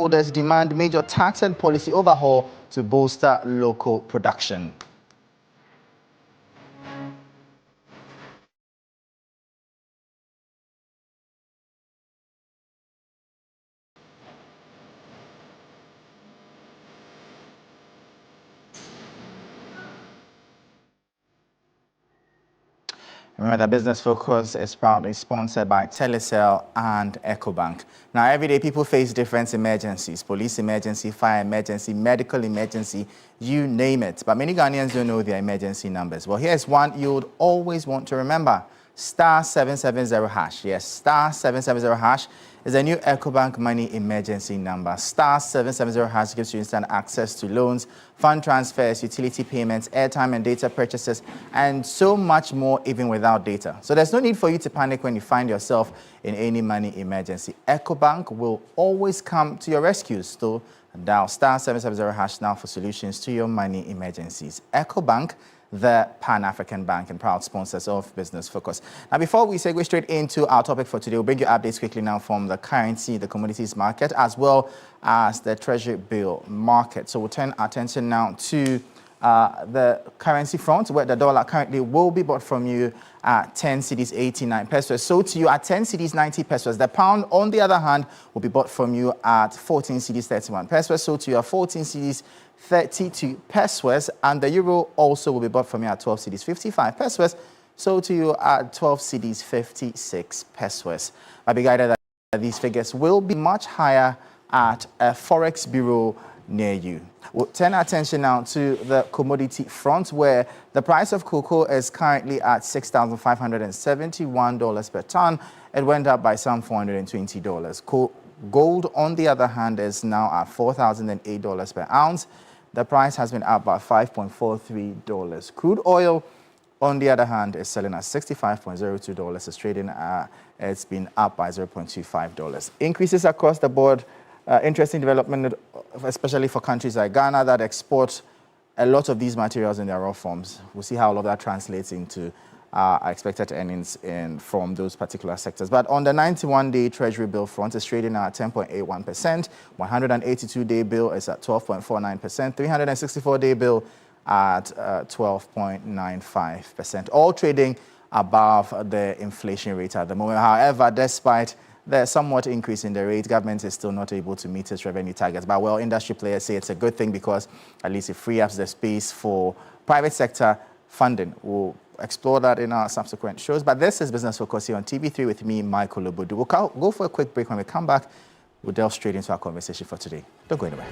stakeholders demand major tax and policy overhaul to bolster local production. Remember that Business Focus is proudly sponsored by Telecel and EcoBank. Now, every day people face different emergencies: police emergency, fire emergency, medical emergency, you name it. But many Ghanaians don't know their emergency numbers. Well, here's one you'd always want to remember: star 770 hash. Yes, star 770 hash is a new EcoBank money emergency number. Star 770 hash gives you instant access to loans, fund transfers, utility payments, airtime and data purchases, and so much more even without data. So there's no need for you to panic when you find yourself in any money emergency. EcoBank will always come to your rescue. So dial star 770 hash now for solutions to your money emergencies. EcoBank, the Pan-African Bank and proud sponsors of Business Focus. Now, before we segue straight into our topic for today, we'll bring you updates quickly now from the currency, the commodities market, as well as the treasury bill market. So we'll turn our attention now to the currency front, where the dollar currently will be bought from you at 10 cedis 89 pesos. So to you at 10 cedis 90 pesos. The pound, on the other hand, will be bought from you at 14 cedis 31 pesos. So to you at 14 cedis 32 pesos, and the euro also will be bought from you at 12 cedis 55 pesos. So to you at 12 cedis 56 pesos. I'll be guided that these figures will be much higher at a forex bureau near you. We'll turn our attention now to the commodity front, where the price of cocoa is currently at $6,571 per ton. It went up by some $420. Gold, on the other hand, is now at $4,008 per ounce. The price has been up by $5.43. Crude oil, on the other hand, is selling at $65.02. It's trading it's been up by $0.25. Increases across the board. Interesting development, especially for countries like Ghana that export a lot of these materials in their raw forms. We'll see how all of that translates into expected earnings from those particular sectors. But on the 91-day Treasury bill front, it's trading at 10.81%. 182-day bill is at 12.49%. 364-day bill at 12.95%. All trading above the inflation rate at the moment. However, despite the somewhat increase in the rate, government is still not able to meet its revenue targets. But, well, industry players say it's a good thing because at least it frees up the space for private sector funding. We'll explore that in our subsequent shows. But this is Business Focus here on TV3 with me, Ogbodu. We'll go for a quick break. When we come back, we'll delve straight into our conversation for today. Don't go anywhere.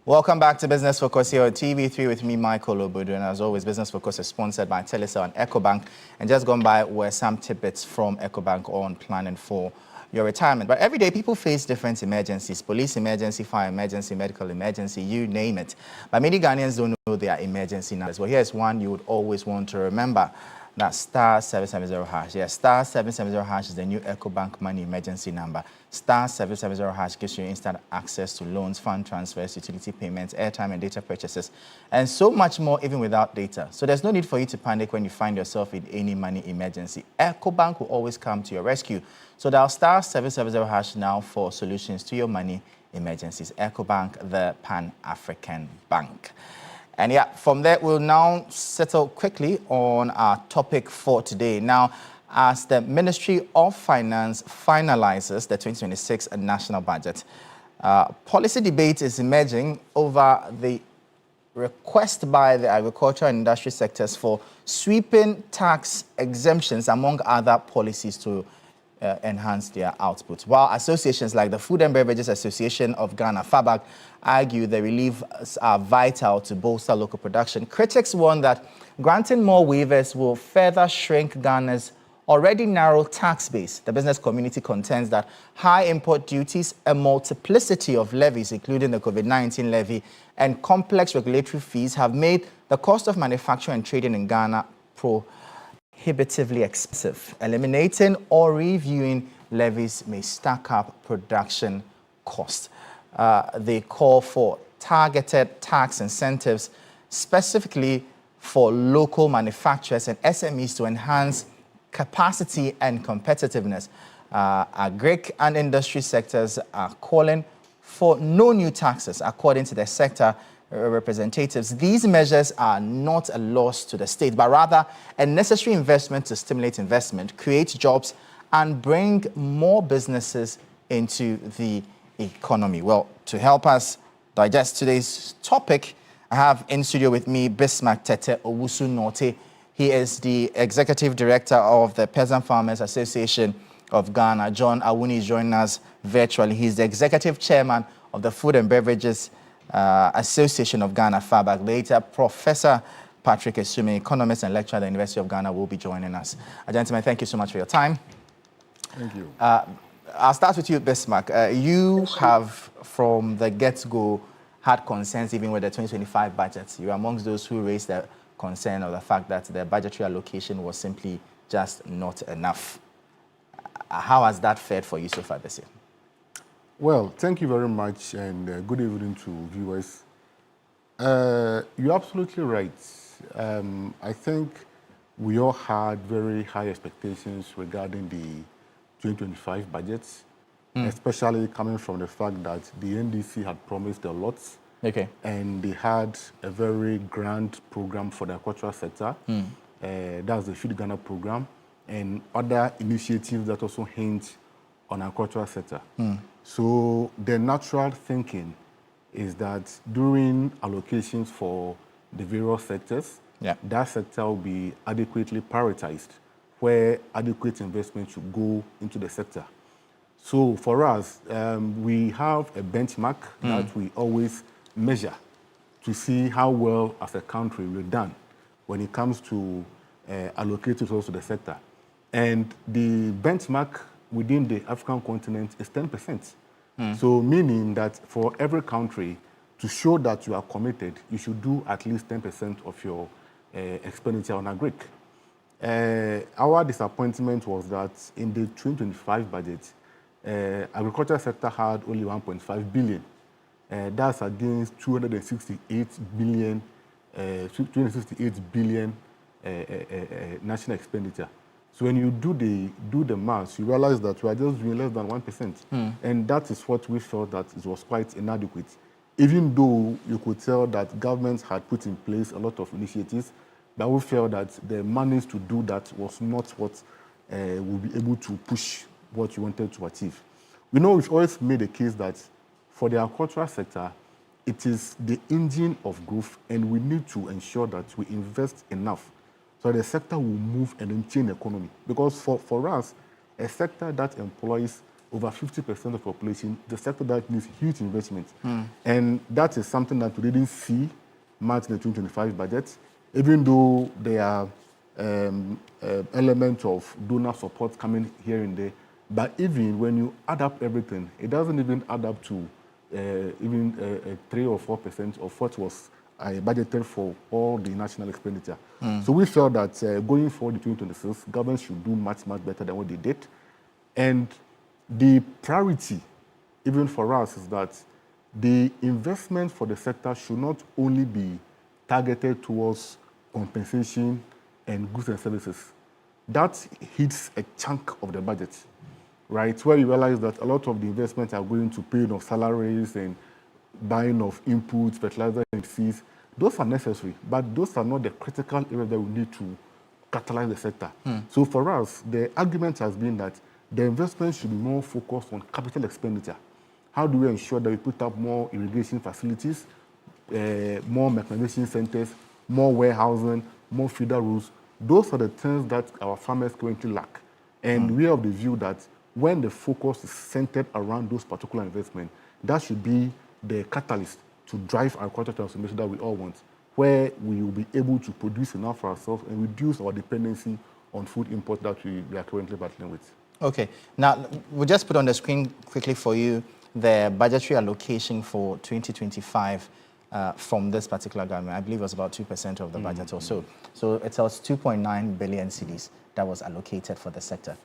Welcome back to Business Focus here on TV3 with me, Michael Ogbodu. And as always, Business Focus is sponsored by Telecel and EcoBank. And just gone by were some tidbits from EcoBank on planning for your retirement. But every day, people face different emergencies: police emergency, fire emergency, medical emergency, you name it. But many Ghanaians don't know their emergency numbers. Well, here's one you would always want to remember. That's star 770 hash. Yes, star 770 hash is the new EcoBank money emergency number. Star 770 hash gives you instant access to loans, fund transfers, utility payments, airtime and data purchases, and so much more even without data. So there's no need for you to panic when you find yourself in any money emergency. EcoBank will always come to your rescue. So dial star 770 hash now for solutions to your money emergencies. EcoBank, the Pan-African Bank. And yeah, from there, we'll now settle quickly on our topic for today. Now, as the Ministry of Finance finalizes the 2026 national budget, policy debate is emerging over the request by the agriculture and industry sectors for sweeping tax exemptions, among other policies, to enhance their output. While associations like the Food and Beverages Association of Ghana, FABAG, argue the reliefs are vital to bolster local production, critics warn that granting more waivers will further shrink Ghana's already narrow tax base. The business community contends that high import duties, a multiplicity of levies, including the COVID-19 levy, and complex regulatory fees have made the cost of manufacturing and trading in Ghana prohibitively expensive. Eliminating or reviewing levies may stack up production costs. They call for targeted tax incentives specifically for local manufacturers and SMEs to enhance capacity and competitiveness. Agric and industry sectors are calling for no new taxes, according to the sector representatives. These measures are not a loss to the state, but rather a necessary investment to stimulate investment, create jobs, and bring more businesses into the economy. Well, to help us digest today's topic, I have in studio with me Bismarck Tete Owusu-Norte. He is the Executive Director of the Peasant Farmers Association of Ghana. John Awuni is joining us virtually. He's the Executive Chairman of the Food and Beverages Association of Ghana, FABAG. Later, Professor Patrick Esumi, economist and lecturer at the University of Ghana, will be joining us. Gentlemen, thank you so much for your time. Thank you. I'll start with you, Bismarck. You have, from the get-go, had concerns even with the 2025 budget. You are amongst those who raised the concern of the fact that the budgetary allocation was simply just not enough. How has that fared for you so far this year? Well, thank you very much, and good evening to viewers. You're absolutely right. I think we all had very high expectations regarding the 2025 budgets, especially coming from the fact that the NDC had promised a lot. Okay. And they had a very grand program for the agricultural sector. That's the Feed Ghana program, and other initiatives that also hint on agricultural sector. So the natural thinking is that during allocations for the various sectors, that sector will be adequately prioritized, where adequate investment should go into the sector. So for us, we have a benchmark that we always measure to see how well as a country we've done when it comes to allocating resources to the sector. And the benchmark within the African continent is 10%. So meaning that for every country to show that you are committed, you should do at least 10% of your expenditure on agric. Our disappointment was that in the 2025 budget, agriculture sector had only 1.5 billion. That's against 268 billion national expenditure. So when you do the maths, you realize that we are just doing less than 1%. And that is what we felt that it was quite inadequate. Even though you could tell that governments had put in place a lot of initiatives, but we felt that the monies to do that was not what would be able to push what you wanted to achieve. We know we've always made a case that for the agricultural sector, it is the engine of growth, and we need to ensure that we invest enough so the sector will move and then change the economy. Because for us, a sector that employs over 50% of the population, the sector that needs huge investment. And that is something that we didn't see much in the 2025 budget, even though there are elements of donor support coming here and there. But even when you add up everything, it doesn't even add up to even 3 or 4% of what was budgeted for all the national expenditure. So we felt that going forward in 2026, government should do much, much better than what they did. And the priority, even for us, is that the investment for the sector should not only be targeted towards compensation and goods and services. That hits a chunk of the budget, right? Where you realize that a lot of the investments are going to paying of salaries and buying of inputs, fertilizer and seeds. Those are necessary, but those are not the critical areas that we need to catalyze the sector. So for us, the argument has been that the investment should be more focused on capital expenditure. How do we ensure that we put up more irrigation facilities, more mechanization centers, more warehousing, more feeder rows? Those are the things that our farmers currently lack. And we are of the view that when the focus is centered around those particular investments, that should be the catalyst to drive agricultural transformation that we all want, where we will be able to produce enough for ourselves and reduce our dependency on food import that we are currently battling with. Okay. Now, we'll just put on the screen quickly for you the budgetary allocation for 2025 from this particular government. I believe it was about 2% of the budget or so. So it was 2.9 billion cedis that was allocated for the sector.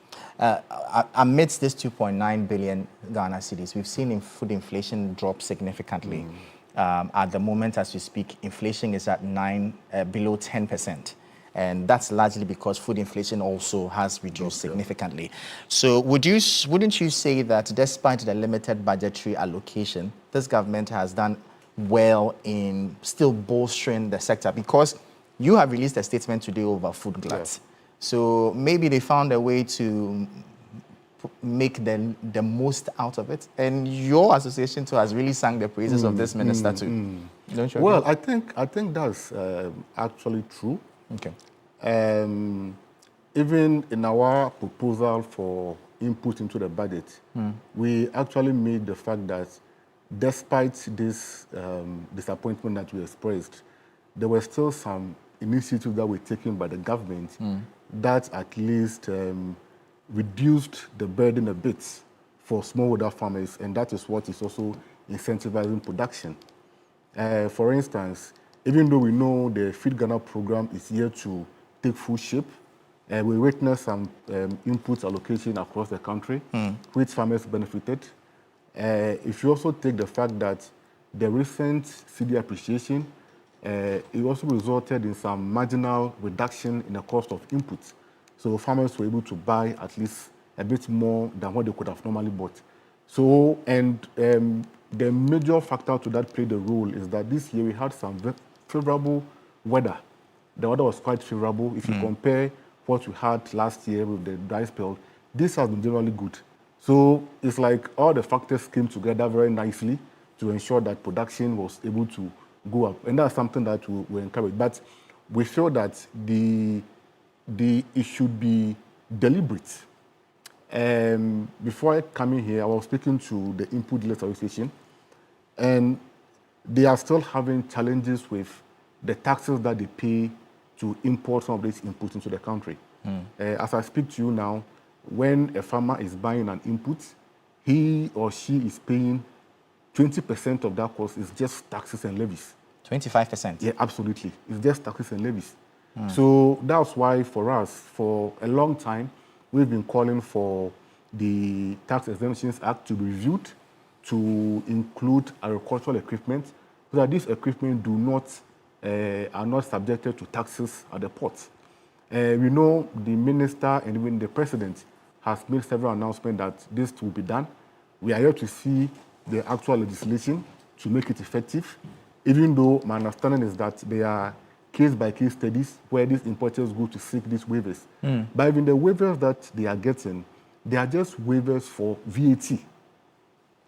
Amidst this 2.9 billion Ghana cedis, we've seen food inflation drop significantly. At the moment, as we speak, inflation is at below 10%. And that's largely because food inflation also has reduced significantly. So wouldn't you say that despite the limited budgetary allocation, this government has done well in still bolstering the sector? Because you have released a statement today over food gluts. Yeah. So maybe they found a way to make the most out of it. And your association too has really sung the praises of this minister too. Don't you agree? Well, I think that's actually true. Okay. Even in our proposal for input into the budget, we actually made the fact that despite this disappointment that we expressed, there were still some initiatives that were taken by the government that at least reduced the burden a bit for smallholder farmers, and that is what is also incentivizing production. For instance, even though we know the Feed Ghana program is here to take full shape, we witnessed some input allocation across the country, which farmers benefited. If you also take the fact that the recent CD appreciation, it also resulted in some marginal reduction in the cost of inputs. So farmers were able to buy at least a bit more than what they could have normally bought. So, and the major factor to that played a role is that this year we had some favorable weather. The weather was quite favorable. If you compare what we had last year with the dry spell, this has been generally good. So it's like all the factors came together very nicely to ensure that production was able to go up. And that's something that we encourage. But we feel that it should be deliberate. Before coming here, I was speaking to the Input Dealers Association, and they are still having challenges with the taxes that they pay to import some of these inputs into the country. As I speak to you now, when a farmer is buying an input, he or she is paying 20% of that cost is just taxes and levies. 25%? Yeah, absolutely. It's just taxes and levies. So that's why for us, for a long time, we've been calling for the Tax Exemptions Act to be reviewed to include agricultural equipment, so that this equipment are not subjected to taxes at the port. We know the minister and even the president has made several announcements that this will be done. We are here to see the actual legislation to make it effective, even though my understanding is that there are case-by-case studies where these importers go to seek these waivers. But even the waivers that they are getting, they are just waivers for VAT.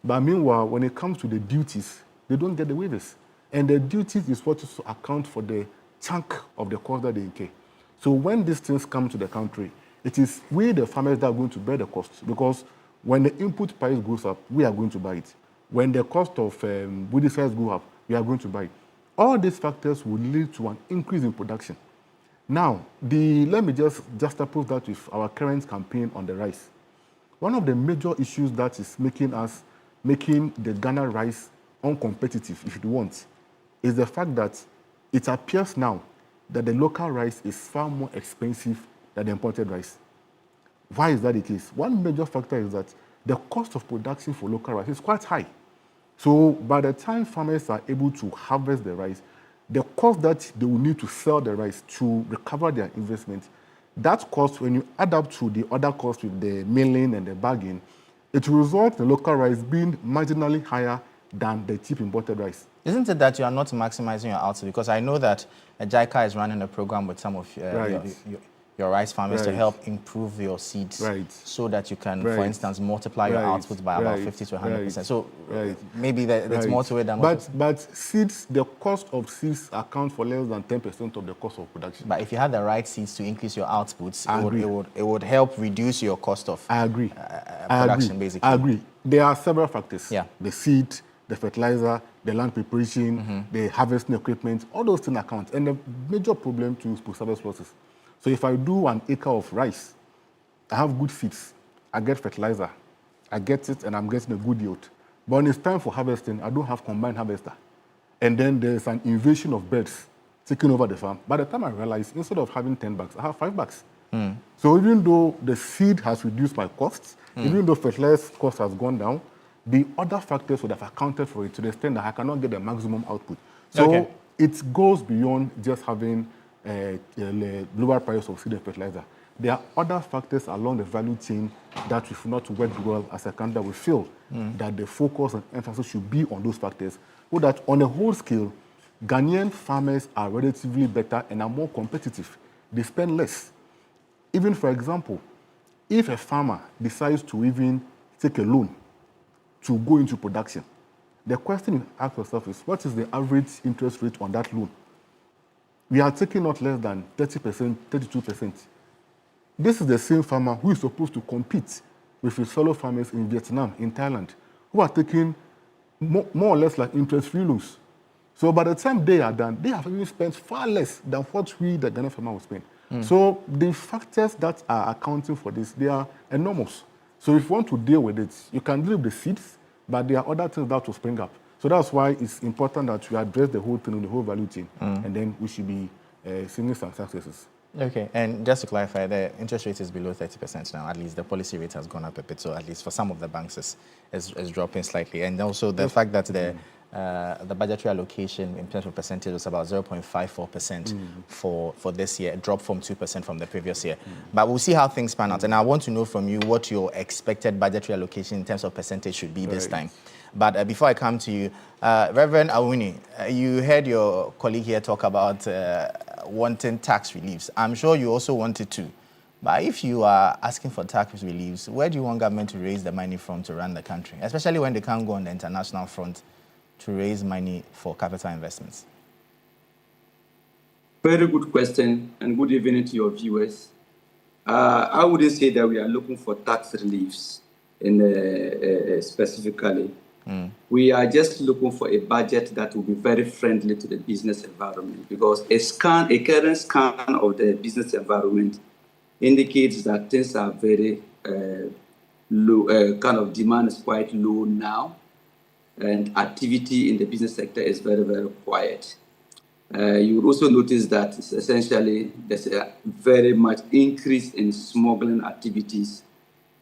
But meanwhile, when it comes to the duties, they don't get the waivers. And the duties is what is to account for the chunk of the cost that they incur. So when these things come to the country, it is we, the farmers, that are going to bear the cost, because When the input price goes up, we are going to buy it. When the cost of weedicides go up, we are going to buy it. All these factors will lead to an increase in production. Now, let me just juxtapose that with our current campaign on the rice. One of the major issues that is making the Ghana rice uncompetitive, if you want, is the fact that it appears now that the local rice is far more expensive than the imported rice. Why is that the case? One major factor is that the cost of production for local rice is quite high. So by the time farmers are able to harvest the rice, the cost that they will need to sell the rice to recover their investment, that cost, when you add up to the other costs with the milling and the bagging, it will result in the local rice being marginally higher than the cheap imported rice. Isn't it that you are not maximizing your output? Because I know that JICA is running a program with some of your rice farmers to help improve your seeds so that you can, for instance, multiply your output by about 50 to 100%. So maybe there's more to it than but seeds, the cost of seeds account for less than 10% of the cost of production. But if you had the right seeds to increase your outputs, it would help reduce your cost of production, basically. I agree. There are several factors. Yeah. The seed, the fertilizer, the land preparation, the harvesting equipment, all those things account. And the major problem to post-harvest losses. So if I do an acre of rice, I have good seeds, I get fertilizer, I get it and I'm getting a good yield. But when it's time for harvesting, I don't have combined harvester. And then there's an invasion of birds taking over the farm. By the time I realize, instead of having 10 bags, I have 5 bags. So even though the seed has reduced my costs, even though fertilizer cost has gone down, the other factors would have accounted for it to the extent that I cannot get the maximum output. So it goes beyond just having lower price of seed and fertilizer. There are other factors along the value chain that if not worked well as a country, we feel that the focus and emphasis should be on those factors, so that on a whole scale, Ghanaian farmers are relatively better and are more competitive. They spend less. Even, for example, if a farmer decides to even take a loan to go into production, the question you ask yourself is, what is the average interest rate on that loan? We are taking not less than 30%, 32%. This is the same farmer who is supposed to compete with his fellow farmers in Vietnam, in Thailand, who are taking more or less like interest-free loans. So by the time they are done, they have even spent far less than what we, the Ghana farmer, will spend. So the factors that are accounting for this, they are enormous. So if you want to deal with it, you can deal with the seeds, but there are other things that will spring up. So that's why it's important that we address the whole thing, the whole value chain, and then we should be seeing some successes. Okay, and just to clarify, the interest rate is below 30% now. At least the policy rate has gone up a bit, so at least for some of the banks is dropping slightly. And also the fact that the budgetary allocation in terms of percentage was about 0.54% for this year, dropped from 2% from the previous year. But we'll see how things pan out. And I want to know from you what your expected budgetary allocation in terms of percentage should be this time. But before I come to you, Reverend Awuni, you heard your colleague here talk about wanting tax reliefs. I'm sure you also wanted to. But if you are asking for tax reliefs, where do you want government to raise the money from to run the country, especially when they can't go on the international front to raise money for capital investments? Very good question, and good evening to your viewers. I wouldn't say that we are looking for tax reliefs specifically. We are just looking for a budget that will be very friendly to the business environment, because a current scan of the business environment indicates that things are very low, kind of demand is quite low now, and activity in the business sector is very, very quiet. You will also notice that essentially there's a very much increase in smuggling activities,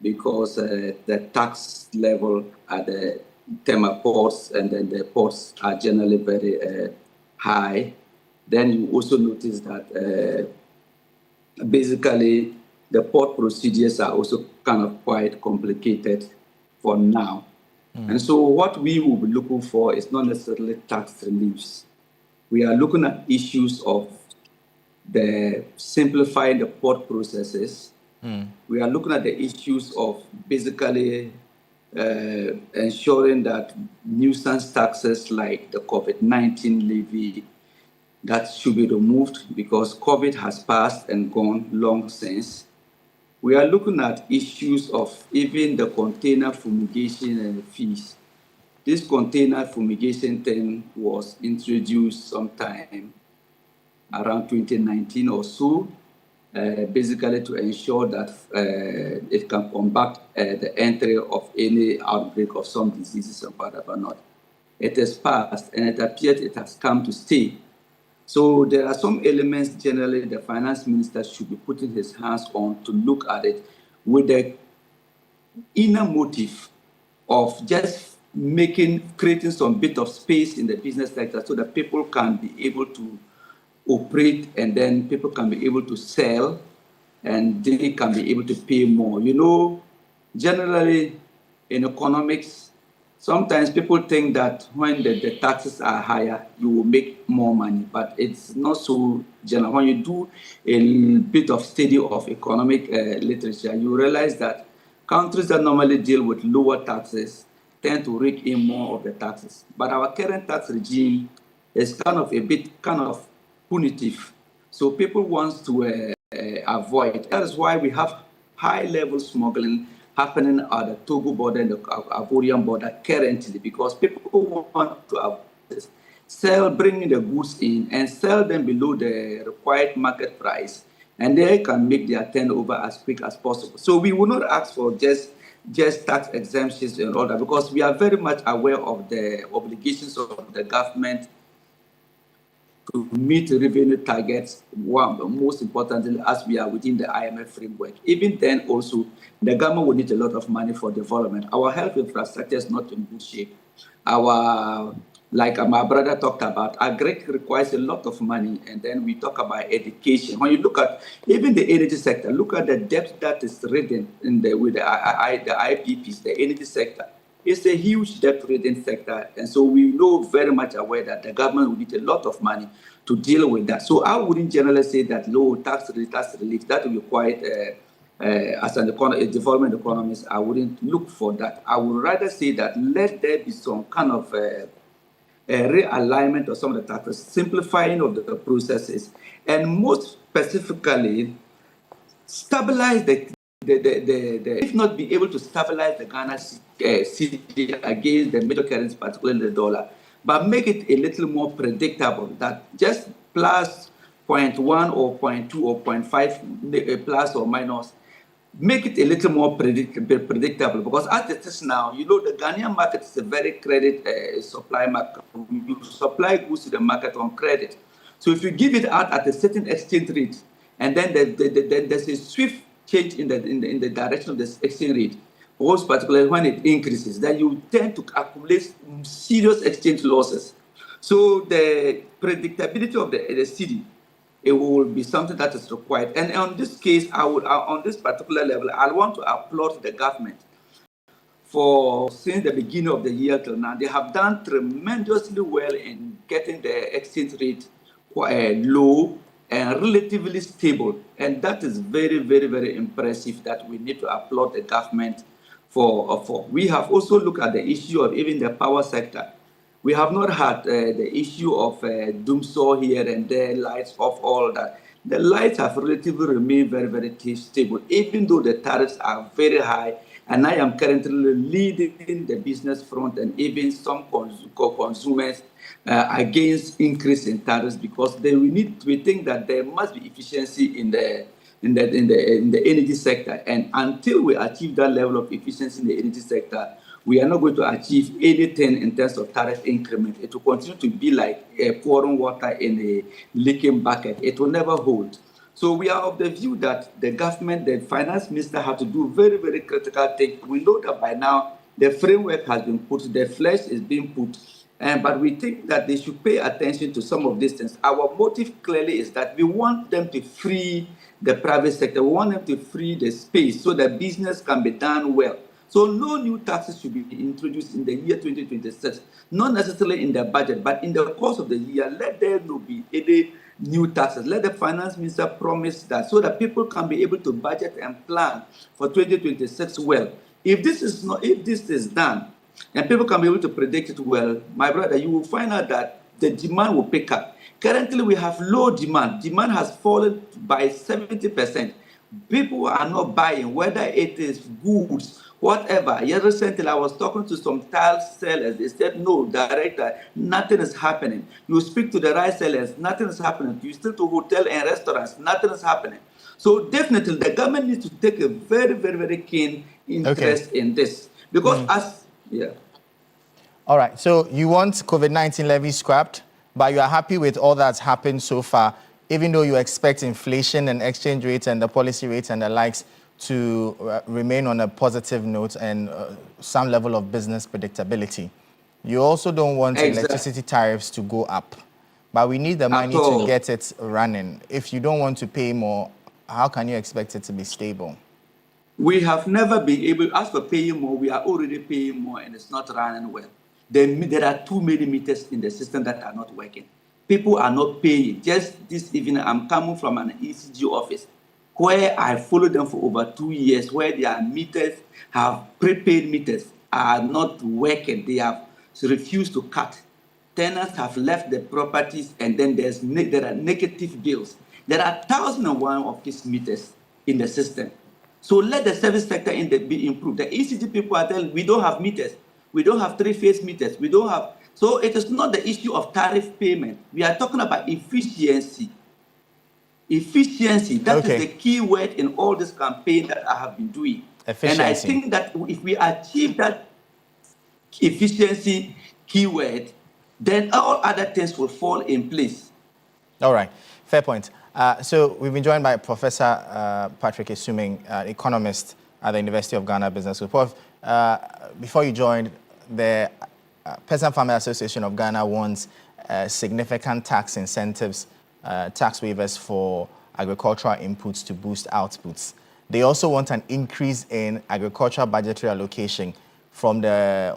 because the tax level at the Tema ports and then the ports are generally very high. Then you also notice that basically the port procedures are also kind of quite complicated for now. And so what we will be looking for is not necessarily tax reliefs. We are looking at issues of the simplifying the port processes. We are looking at the issues of basically ensuring that nuisance taxes like the COVID-19 levy, that should be removed, because COVID has passed and gone long since. we are looking at issues of even the container fumigation and fees. This container fumigation thing was introduced sometime around 2019 or so, basically to ensure that it can combat the entry of any outbreak of some diseases and whatever not. It has passed, and it appears it has come to stay. So there are some elements generally the finance minister should be putting his hands on to look at it with the inner motive of just creating some bit of space in the business sector so that people can be able to operate, and then people can be able to sell, and they can be able to pay more. You know, generally in economics, sometimes people think that when the taxes are higher, you will make more money, but it's not so general. When you do a bit of study of economic literature, you realize that countries that normally deal with lower taxes tend to rake in more of the taxes. But our current tax regime is kind of punitive. So people want to avoid. That is why we have high-level smuggling happening at the Togo border and the Ivorian border currently, because people want to avoid this. Bring the goods in and sell them below the required market price, and they can make their turnover as quick as possible. So we will not ask for just tax exemptions and all that, because we are very much aware of the obligations of the government to meet revenue targets, most importantly, as we are within the IMF framework. Even then, also, the government will need a lot of money for development. Our health infrastructure is not in good shape. Like my brother talked about, agric requires a lot of money, and then we talk about education. When you look at even the energy sector, look at the debt that is ridden with the IPPs, the energy sector. It's a huge debt-ridden sector, and so we know very much aware that the government will need a lot of money to deal with that. So I wouldn't generally say that low tax relief, that will be quite, as a development economist, I wouldn't look for that. I would rather say that let there be some kind of a realignment of some of the taxes, simplifying of the processes, and most specifically, stabilize if not be able to stabilize the Ghana cedi against the major currencies, particularly the dollar, but make it a little more predictable, that just plus 0.1 or 0.2 or 0.5 plus or minus, make it a little more predictable, because as it is now, you know, the Ghanaian market is a very credit supply market. You supply goods to the market on credit. So if you give it out at a certain exchange rate, and then there's a swift change in the direction of the exchange rate, most particularly when it increases, then you tend to accumulate serious exchange losses. So the predictability of the cedi, it will be something that is required. And on this case, on this particular level, I want to applaud the government for since the beginning of the year till now. They have done tremendously well in getting the exchange rate low and relatively stable. And that is very, very, very impressive, that we need to applaud the government for. We have also looked at the issue of even the power sector. We have not had the issue of doomsaw here and there, lights off, all that. The lights have relatively remained very, very stable, even though the tariffs are very high. And I am currently leading the business front and even some consumers against increase in tariffs, because we think that there must be efficiency in the energy sector. And until we achieve that level of efficiency in the energy sector, we are not going to achieve anything in terms of tariff increment. It will continue to be like pouring water in a leaking bucket. It will never hold. So we are of the view that the government, the finance minister, have to do very, very critical things. We know that by now the framework has been put, the flesh is being put, but we think that they should pay attention to some of these things. Our motive clearly is that we want them to free the private sector. We want them to free the space so that business can be done well. So no new taxes should be introduced in the year 2026, not necessarily in the budget, but in the course of the year, let there not be any new taxes. Let the finance minister promise that, so that people can be able to budget and plan for 2026 well. If this is done, and people can be able to predict it well, my brother, you will find out that the demand will pick up. Currently, we have low demand. Demand has fallen by 70%. People are not buying, whether it is goods, whatever. Yes, recently I was talking to some tile sellers. They said, no, director, nothing is happening. You speak to the rice sellers, nothing is happening. You speak to hotel and restaurants, nothing is happening. So definitely the government needs to take a very, very, very keen Okay. interest in this. Because yeah. All right. So you want COVID-19 levy scrapped, but you are happy with all that's happened so far, even though you expect inflation and exchange rates and the policy rates and the likes to remain on a positive note and some level of business predictability. You also don't want electricity tariffs to go up, but we need the money to get it running. If you don't want to pay more, how can you expect it to be stable? We have never been able, as for paying more, we are already paying more and it's not running well. There are too many meters in the system that are not working. People are not paying. Just this evening, I'm coming from an ECG office where I followed them for over 2 years, where their meters prepaid meters are not working. They have refused to cut. Tenants have left the properties, and then there are negative bills. There are 1,001 of these meters in the system. So let the service sector be improved. The ECG people are telling we don't have meters. We don't have three-phase meters. We don't have. So it is not the issue of tariff payment. We are talking about efficiency. Efficiency, that is the key word in all this campaign that I have been doing. Efficiency. And I think that if we achieve that efficiency keyword, then all other things will fall in place. All right, fair point. So we've been joined by Professor Patrick Esuming, economist at the University of Ghana Business School. Prof, before you joined, the Peasant Farmer Association of Ghana wants significant tax incentives, tax waivers for agricultural inputs to boost outputs. They also want an increase in agricultural budgetary allocation from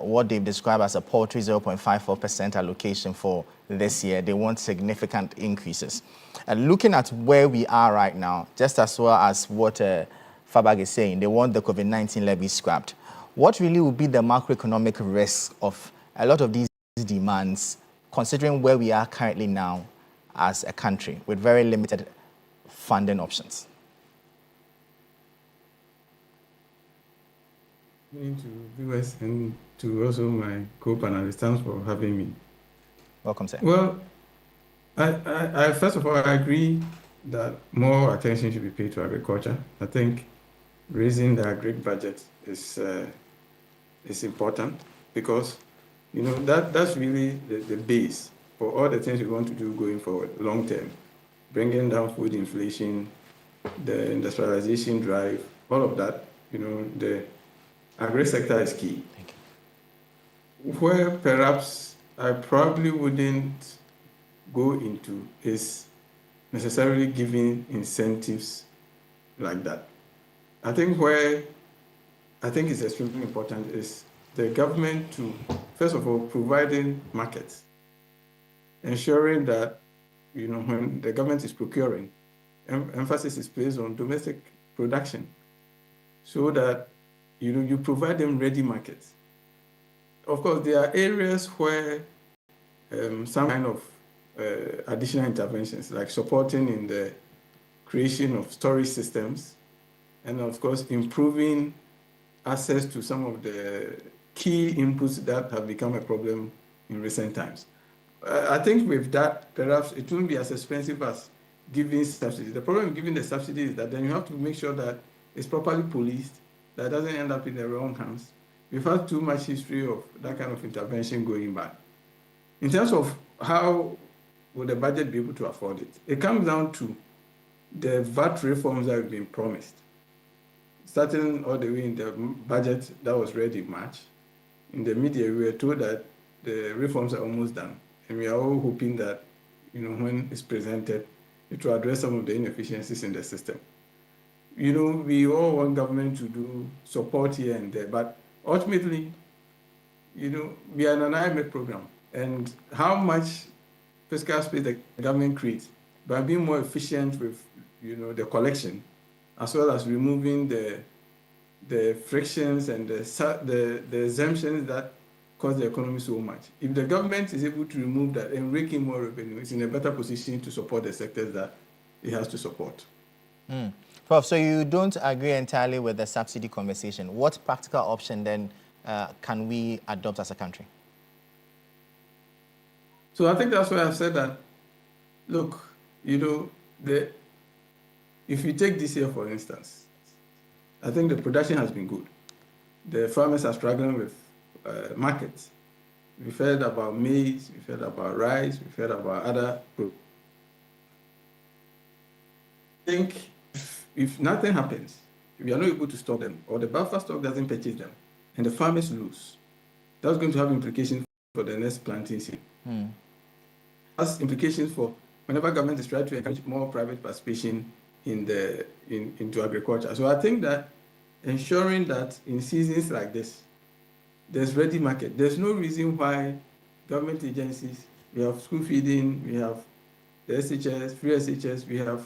what they've described as a paltry 0.54% allocation for this year. They want significant increases. Looking at where we are right now, just as well as what Fabag is saying, they want the COVID-19 levy scrapped. What really will be the macroeconomic risk of a lot of these demands, considering where we are currently now as a country with very limited funding options? To viewers and to also my co-panelists, thanks for having me. Welcome, sir. Well, I first of all, I agree that more attention should be paid to agriculture. I think raising the agri budget is important because, you know, that's really the base for all the things we want to do going forward, long term, bringing down food inflation, the industrialization drive, all of that, you know, the agri sector is key. Where perhaps I probably wouldn't go into is necessarily giving incentives like that. I think where I think is extremely important is the government to, first of all, providing markets, ensuring that, you know, when the government is procuring, emphasis is placed on domestic production so that you provide them ready markets. Of course, there are areas where some kind of additional interventions, like supporting in the creation of storage systems, and of course, improving access to some of the key inputs that have become a problem in recent times. I think with that, perhaps it won't be as expensive as giving subsidies. The problem with giving the subsidy is that then you have to make sure that it's properly policed, that it doesn't end up in the wrong hands. We've had too much history of that kind of intervention going bad. In terms of how will the budget be able to afford it, it comes down to the VAT reforms that have been promised. Starting all the way in the budget that was read in March, in the media we were told that the reforms are almost done, and we are all hoping that, you know, when it's presented, it will address some of the inefficiencies in the system. You know, we all want government to do support here and there, but ultimately, you know, we are an IMF program, and how much fiscal space the government creates by being more efficient with, you know, the collection, as well as removing the frictions and the exemptions that cause the economy so much. If the government is able to remove that and rake in more revenue, it's in a better position to support the sectors that it has to support. Prof, so you don't agree entirely with the subsidy conversation. What practical option then can we adopt as a country? So I think that's why I've said that, look, if you take this year, for instance, I think the production has been good. The farmers are struggling with markets. We've heard about maize, we've heard about rice, we've heard about other. I think if nothing happens, if we are not able to stop them, or the buffer stock doesn't purchase them, and the farmers lose, that's going to have implications for the next planting season. Has implications for whenever government is trying to encourage more private participation into agriculture. So I think that ensuring that in seasons like this, there's ready market. There's no reason why government agencies, we have school feeding, we have the SHS, free SHS, we have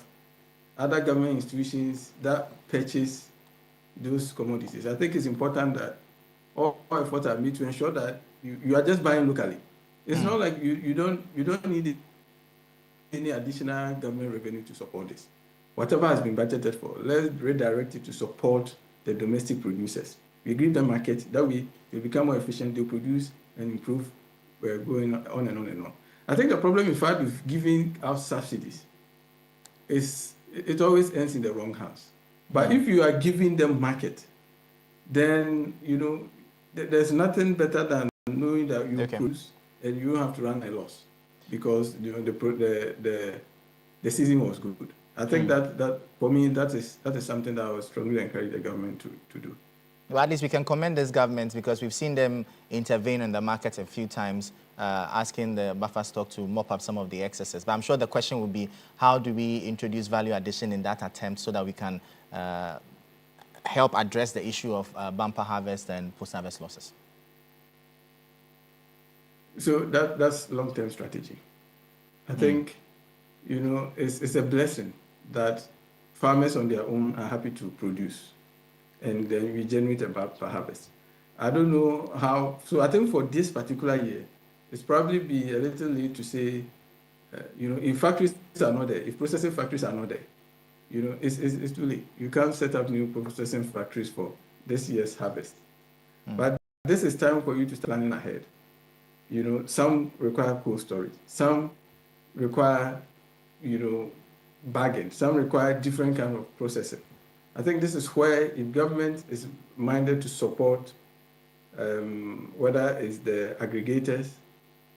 other government institutions that purchase those commodities. I think it's important that all efforts are made to ensure that you are just buying locally. It's not like you don't need any additional government revenue to support this. Whatever has been budgeted for, let's redirect it to support the domestic producers. We give them market, that way they become more efficient, they produce and improve. We're going on and on and on. I think the problem in fact with giving out subsidies is it always ends in the wrong hands. But if you are giving them market, then there's nothing better than knowing that you produce and you don't have to run a loss because the season was good. I think that for me that is something that I would strongly encourage the government to do. Well, at least we can commend this government because we've seen them intervene in the market a few times, asking the buffer stock to mop up some of the excesses. But I'm sure the question would be, how do we introduce value addition in that attempt so that we can help address the issue of bumper harvest and post-harvest losses? So that's long-term strategy. I think, it's a blessing that farmers on their own are happy to produce and then we generate a bumper harvest. I don't know how, so I think for this particular year, it's probably be a little late to say, if factories are not there, if processing factories are not there, it's too late. You can't set up new processing factories for this year's harvest. But this is time for you to start planning ahead. Some require cold storage, some require, bagging, some require different kind of processing. I think this is where if government is minded to support, whether it's the aggregators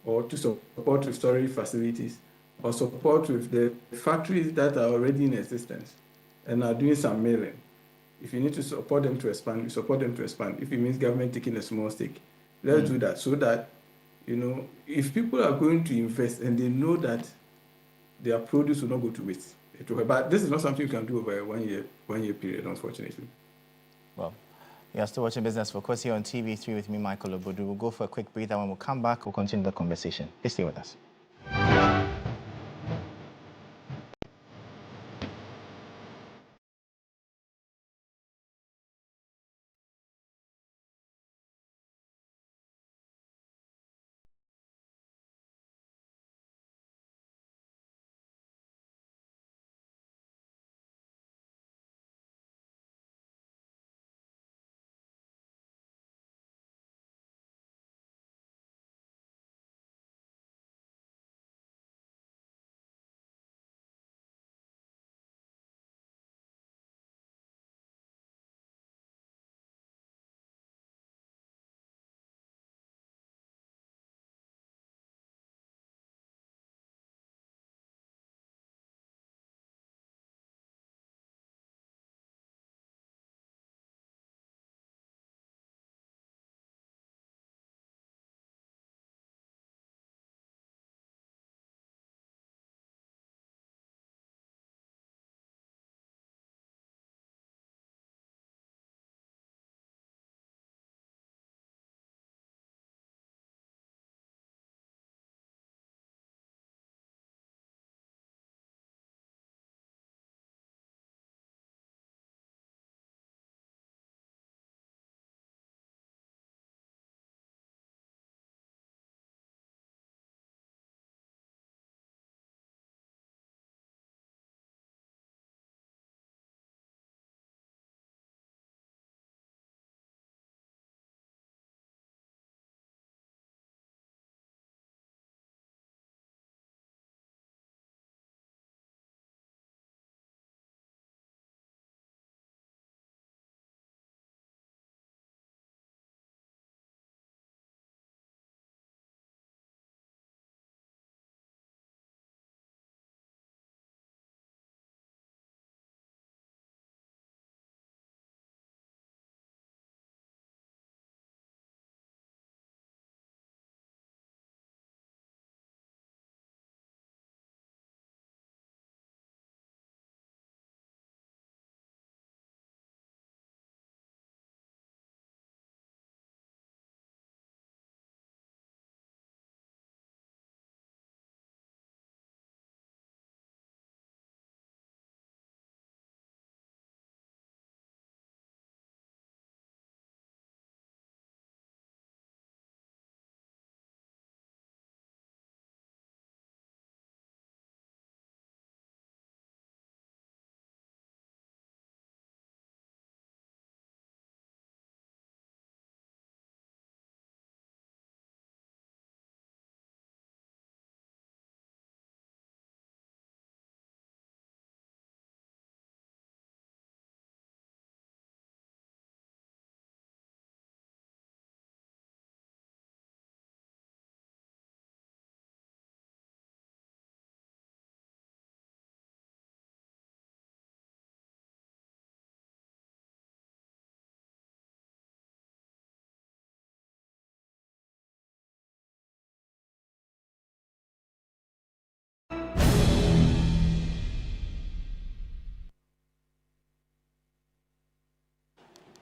or to support with storage facilities or support with the factories that are already in existence and are doing some milling. If you need to support them to expand, you support them to expand. If it means government taking a small stake, let's do that so that, if people are going to invest and they know that their produce will not go to waste. But this is not something you can do over a one year period, unfortunately. Well, you are still watching Business Focus here on TV3 with me, Michael Ogbodu. We'll go for a quick breather. When we come back, we'll continue the conversation. Please stay with us.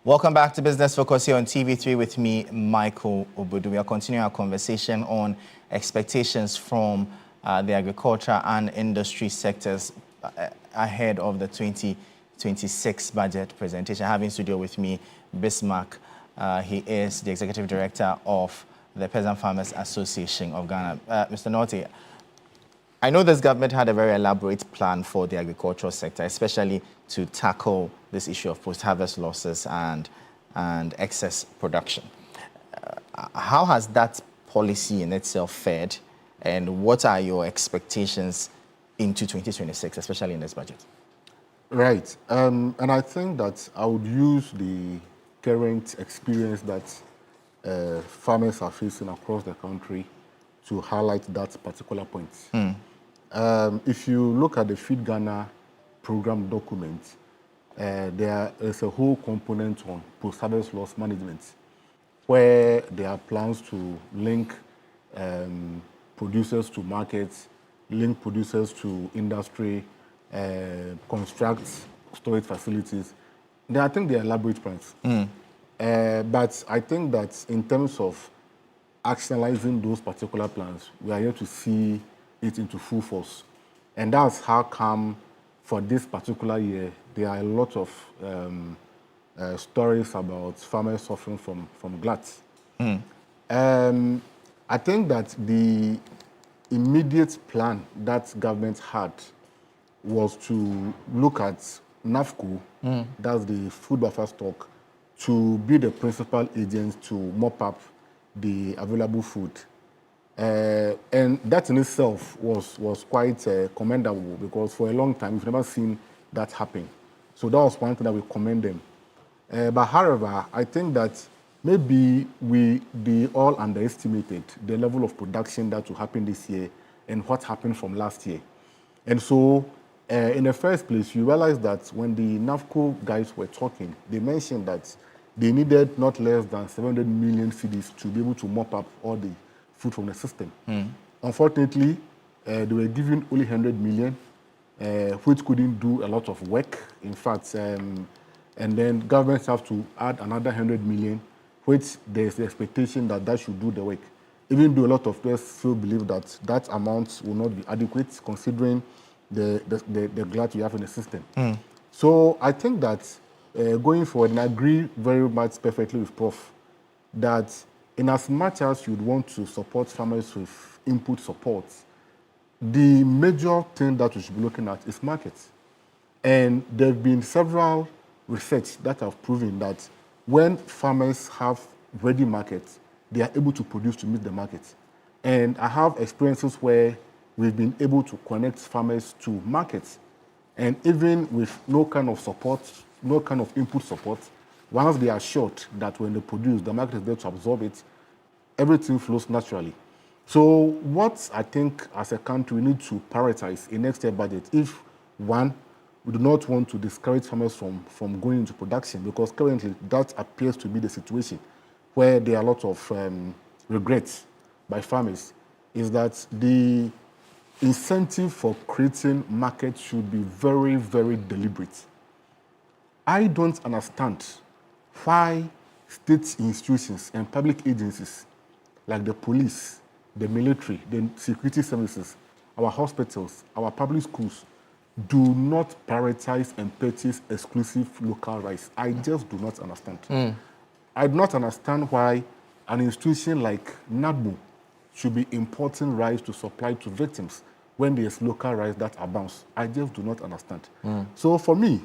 Welcome back to Business Focus here on TV3 with me, Michael Ogbodu. We are continuing our conversation on expectations from the agriculture and industry sectors ahead of the 2026 budget presentation. I have in studio with me Bismarck. He is the Executive Director of the Peasant Farmers Association of Ghana. Mr. Norty, I know this government had a very elaborate plan for the agricultural sector, especially to tackle this issue of post-harvest losses and excess production. How has that policy in itself fared, and what are your expectations into 2026, especially in this budget? Right. And I think that I would use the current experience that farmers are facing across the country to highlight that particular point. If you look at the Feed Ghana program document, there is a whole component on post-harvest loss management, where there are plans to link producers to markets, link producers to industry, construct storage facilities. I think they are elaborate plans. But I think that in terms of actionalizing those particular plans, we are yet to see it into full force. And that's how come for this particular year, there are a lot of stories about farmers suffering from glut. I think that the immediate plan that government had was to look at NAFCO, that's the food buffer stock, to be the principal agent to mop up the available food. And that in itself was quite commendable, because for a long time we've never seen that happen. So that was one thing that we commend them. But however, I think that maybe they all underestimated the level of production that will happen this year and what happened from last year. And so in the first place, you realize that when the NAFCO guys were talking, they mentioned that they needed not less than 700 million cedis to be able to mop up all the food from the system. Unfortunately, they were given only 100 million, which couldn't do a lot of work. In fact, and then governments have to add another 100 million, which there's the expectation that that should do the work. Even though a lot of us still believe that that amount will not be adequate, considering the glut we have in the system. So I think that going forward, and I agree very much perfectly with Prof, that in as much as you'd want to support farmers with input support, the major thing that we should be looking at is markets. And there have been several research that have proven that when farmers have ready markets, they are able to produce to meet the markets. And I have experiences where we've been able to connect farmers to markets. And even with no kind of support, no kind of input support, once they are assured that when they produce, the market is there to absorb it, everything flows naturally. So what I think as a country we need to prioritize in next year budget, if one, we do not want to discourage farmers from going into production, because currently that appears to be the situation where there are a lot of regrets by farmers, is that the incentive for creating markets should be very, very deliberate. I don't understand why state institutions and public agencies like the police, the military, the security services, our hospitals, our public schools do not prioritize and purchase exclusive local rice. I just do not understand. I do not understand why an institution like NADMO should be importing rice to supply to victims when there's local rice that abounds. I just do not understand. So for me,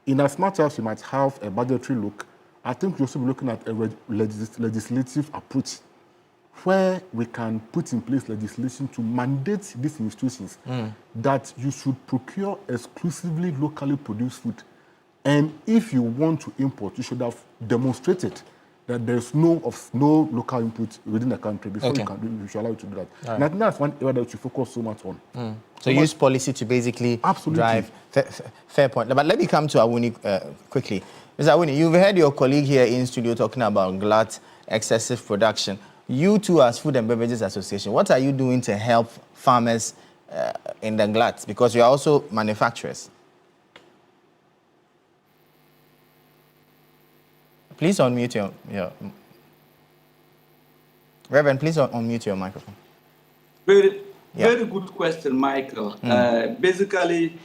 in as much as you might have a budgetary look, I think we should be looking at a legislative approach where we can put in place legislation to mandate these institutions that you should procure exclusively locally produced food. And if you want to import, you should have demonstrated that there's no local input within the country before you should allow you to do that. Right. And I think that's one area that we should focus so much on. So use policy to basically drive. Fair point. But let me come to Awuni quickly. Mr. Awuni, you've heard your colleague here in studio talking about glut, excessive production. You too, as Food and Beverages Association, what are you doing to help farmers in the glut? Because you are also manufacturers. Please unmute your Reverend, please unmute your microphone. Very good question, Michael. Basically,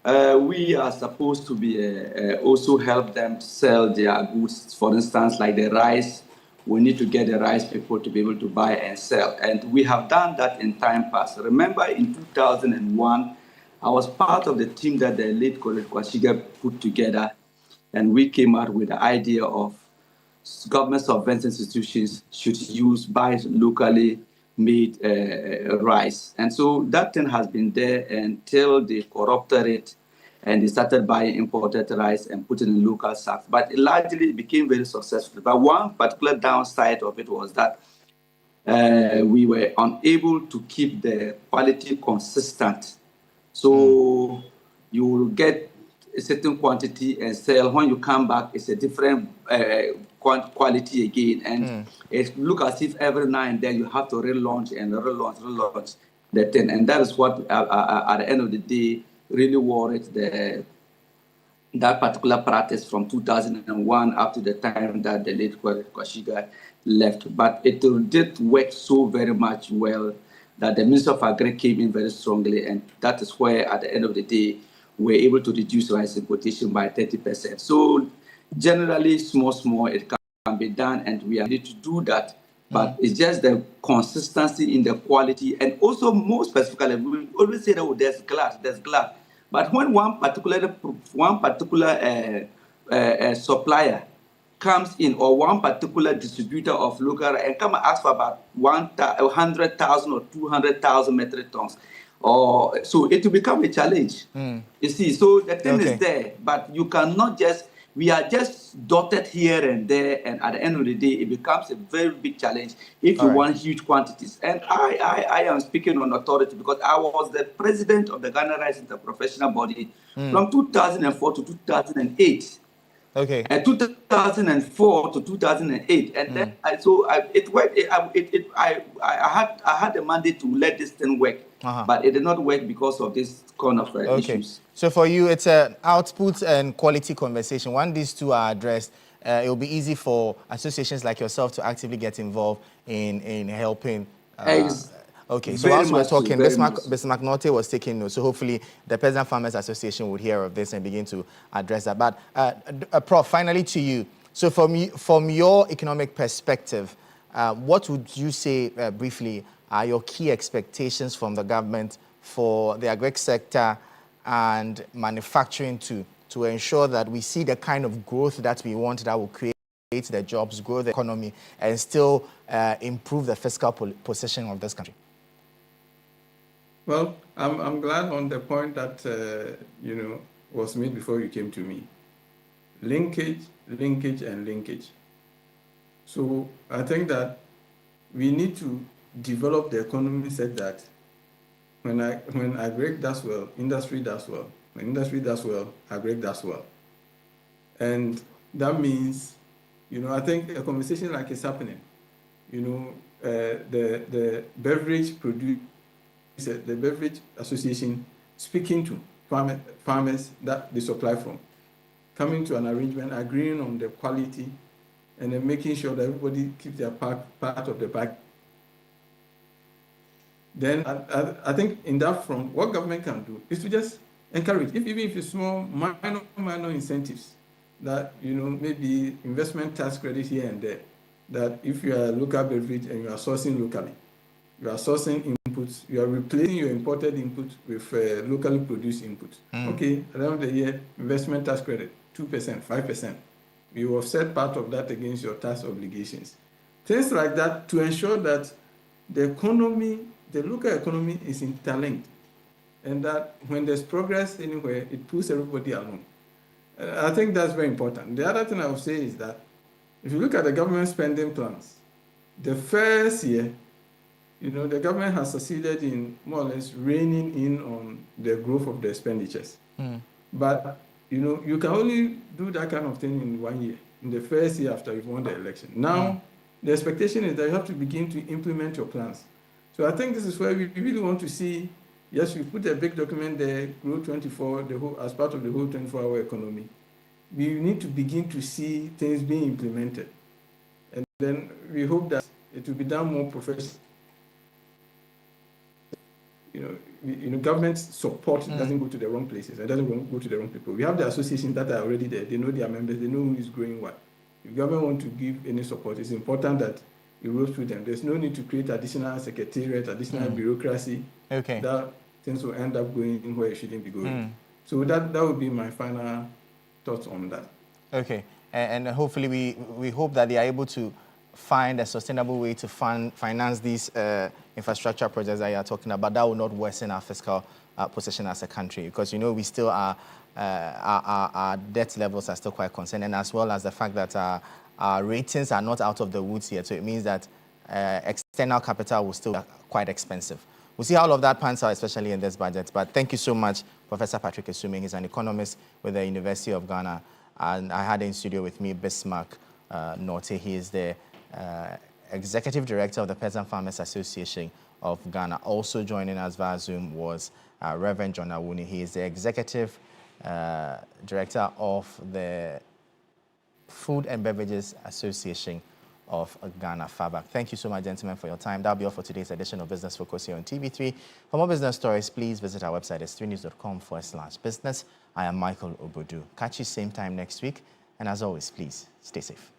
we are supposed to be also help them sell their goods. For instance, like the rice, we need to get the rice people to be able to buy and sell. And we have done that in time past. Remember in 2001, I was part of the team that the late Koret Kwashiga put together, and we came out with the idea of government subvention institutions should buy locally made rice. And so that thing has been there until they corrupted it and they started buying imported rice and put it in local sacks. But it largely became very successful. But one particular downside of it was that we were unable to keep the quality consistent. So you will get a certain quantity and sell. When you come back, it's a different quality again. And it looks as if every now and then you have to relaunch the thing. And that is what, at the end of the day, really worried that particular practice from 2001 up to the time that the late Kwashiga left. But it did work so very much well that the Minister of Agri came in very strongly, and that is where, at the end of the day, we're able to reduce rice importation by 30%. So generally, small, it can be done, and we are ready to do that. But it's just the consistency in the quality, and also more specifically, we always say that there's glass. But when one particular supplier comes in, or one particular distributor of local and come and ask for about 100,000 or 200,000 metric tons, or so it will become a challenge. You see, so the thing is there, but you cannot just. We are just dotted here and there, and at the end of the day, it becomes a very big challenge if you want huge quantities. And I am speaking on authority because I was the president of the Ghana Rice Interprofessional Body from 2004 to 2008. And 2004 to 2008, and then it worked. I had the mandate to let this thing work, but it did not work because of this kind of issues. So for you, it's an output and quality conversation. When these two are addressed, it will be easy for associations like yourself to actively get involved in helping. Okay, so whilst we're talking, Mr. McNulty was taking notes, so hopefully the Peasant Farmers Association would hear of this and begin to address that. But Prof, finally to you. So from your economic perspective, what would you say briefly are your key expectations from the government for the agri sector and manufacturing to ensure that we see the kind of growth that we want that will create the jobs, grow the economy, and still improve the fiscal position of this country? Well, I'm glad on the point that was made before you came to me. Linkage. So I think that we need to develop the economy such that when agri does well, industry does well. When industry does well, agri does well. And that means, I think a conversation like is happening. The beverage producer, the beverage association speaking to farmers that they supply from, coming to an arrangement, agreeing on the quality, and then making sure that everybody keeps their part of the bag. Then I think in that front, what government can do is to just encourage, even if it's small, minor incentives, that maybe investment tax credit here and there, that if you are a local beverage and you are sourcing locally, you are sourcing inputs, you are replacing your imported input with locally produced input. Okay, at the end of the year, investment tax credit, 2%, 5%. You offset part of that against your tax obligations. Things like that to ensure that the economy, the local economy is interlinked, and that when there's progress anywhere, it pulls everybody along. I think that's very important. The other thing I would say is that if you look at the government spending plans, the first year, the government has succeeded in more or less reining in on the growth of the expenditures. But, you can only do that kind of thing in 1 year, in the first year after you've won the election. Now, the expectation is that you have to begin to implement your plans. So I think this is where we really want to see, yes, we put a big document there, Grow 24, as part of the whole 24-hour economy. we need to begin to see things being implemented. And then we hope that it will be done more professionally. Government support doesn't go to the wrong places. It doesn't go to the wrong people. We have the associations that are already there. They know their members. They know who is growing what. If government want to give any support, it's important that it rolls through them. There's no need to create additional secretariat, additional bureaucracy. Okay. That things will end up going where it shouldn't be going. So that would be my final thoughts on that. Okay. And hopefully we hope that they are able to find a sustainable way to finance these infrastructure projects that you are talking about. That will not worsen our fiscal position as a country, because we still are our debt levels are still quite concerning, as well as the fact that our ratings are not out of the woods yet. So it means that external capital will still be quite expensive. We'll see how all of that pans out, especially in this budget. But thank you so much, Professor Patrick Esuming. He's an economist with the University of Ghana. And I had in studio with me Bismarck Norte. He is the Executive Director of the Peasant Farmers Association of Ghana. Also joining us via Zoom was Reverend John Awuni. He is the Executive Director of the Food and Beverages Association of Ghana, FABAC. Thank you so much, gentlemen, for your time. That'll be all for today's edition of Business Focus here on TV3. For more business stories, please visit our website, s3news.com/business. I am Michael Ogbodu. Catch you same time next week. And as always, please stay safe.